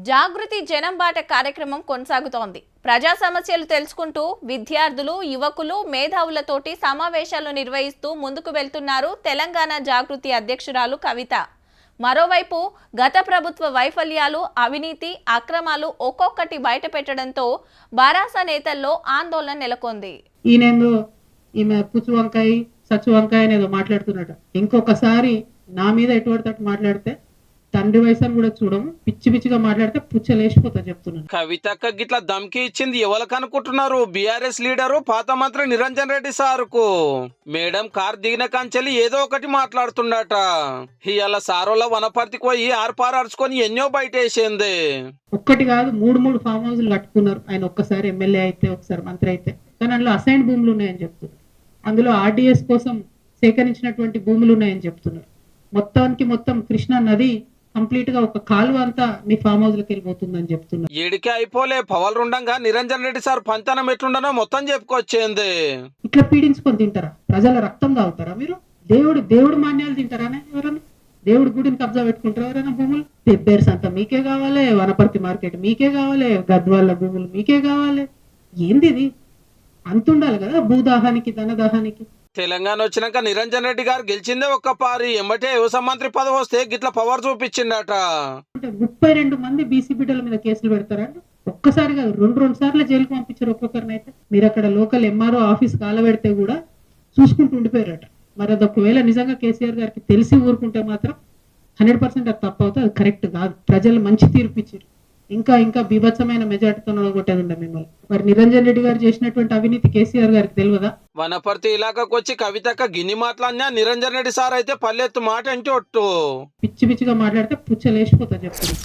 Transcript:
జాగృతి జనం బాట కార్యక్రమం కొనసాగుతోంది. ప్రజా సమస్యలు తెలుసుకుంటూ విద్యార్థులు, యువకులు, మేధావులతోటి సమావేశాలు నిర్వహిస్తూ ముందుకు వెళ్తున్నారు తెలంగాణ జాగృతి అధ్యక్షురాలు కవిత. మరోవైపు గత ప్రభుత్వ వైఫల్యాలు, అవినీతి, అక్రమాలు ఒక్కొక్కటి బయటపెట్టడంతో బారాస నేతల్లో ఆందోళన నెలకొంది. ఈయనేందో ఈమె పుచ్చు వంకాయ సచ్చు వంకాయ అనేదో మాట్లాడుతున్నట. ఇంకొకసారి నా మీద ఎటువంటి మాట్లాడితే తండ్రి వయసుని కూడా చూడము, పిచ్చి పిచ్చిగా మాట్లాడితే పుచ్చలేసిపోతా చెప్తున్నాను. కవితక్క గిట్లా దమ్కి ఇచ్చింది ఎవరికి అనుకుంటున్నారు? బీఆర్ఎస్ లీడరు పాత మంత్రి నిరంజన్ రెడ్డి సారుకు. మేడం కార్ దిగిన కంచెలి ఏదో ఒకటి మాట్లాడుతుండట. ఇవాళ సారోల వనపర్తికి పోయి ఆర్పార్చుకొని ఎన్నో బయటేసింది. ఒక్కటి కాదు, మూడు ఫామ్ హౌస్లు కట్టుకున్నారు. ఆయన ఒక్కసారి ఎమ్మెల్యే అయితే, ఒకసారి మంత్రి అయితే. కానీ అందులో అసైన్ భూములు ఉన్నాయని చెప్తున్నారు. అందులో ఆర్డీఎస్ కోసం సేకరించినటువంటి భూములు ఉన్నాయని చెప్తున్నారు. మొత్తం కృష్ణా నది కంప్లీట్ గా ఒక కాలువ అంతా మీ ఫామ్ హౌస్ లకి వెళ్ళిపోతుందని చెప్తున్నారు. ఏడికే అయిపోలే పవలుండగా నిరంజన్ రెడ్డి సార్ పంతనం ఎట్లుండనో మొత్తం చెప్పుకొచ్చింది. ఇట్లా పీడించుకొని తింటారా? ప్రజల రక్తం తాగుతారా మీరు? దేవుడు మాన్యాలు తింటారానే ఎవరన్నా? దేవుడి గుడిని కబ్జా పెట్టుకుంటారా ఎవరైనా? భూములు పెబ్బేర్స్ అంతా మీకే కావాలి, వనపర్తి మార్కెట్ మీకే కావాలి, గద్వాళ్ళ భూములు మీకే కావాలి. ఏంది ఇది? అంతుండాలి కదా భూదాహానికి, ధనదాహానికి. తెలంగాణ వచ్చినాక నిరంజన్ రెడ్డి గారు గెలిచిందే ఒక్క పారి, ఎమ్మటే వ్యవసాయ మంత్రి పదవి వస్తే గిట్ల పవర్ చూపించిండట. అంటే 32 మంది బీసీ బిడ్డల మీద కేసులు పెడతారండి. ఒక్కసారి కాదు, రెండు సార్లు జైలుకు పంపించారు ఒక్కొక్కరిని. అయితే మీరు అక్కడ లోకల్ ఎంఆర్ఓ ఆఫీస్ కాలబెడితే కూడా చూసుకుంటూ ఉండిపోయారట. మరి అది ఒకవేళ నిజంగా కేసీఆర్ గారికి తెలిసి ఊరుకుంటే మాత్రం 100% అది తప్పు అవుతుంది, అది కరెక్ట్ కాదు. ప్రజలు మంచి తీర్పు ఇచ్చారు. ఇంకా బీభత్సమైన మెజార్టీతో కొట్టేది ఉండే మిమ్మల్ని. మరి నిరంజన్ రెడ్డి గారు చేసినటువంటి అవినీతి కేసీఆర్ గారికి తెలియదా? వనపర్తి ఇలాకాకు వచ్చి కవితక్క గిన్ని మాట్లాడినా నిరంజన్ రెడ్డి సార్ అయితే పల్లెత్తు మాట అంటే ఒట్టు పిచ్చిగా మాట్లాడితే పుచ్చలేసిపోతా చెప్తాను.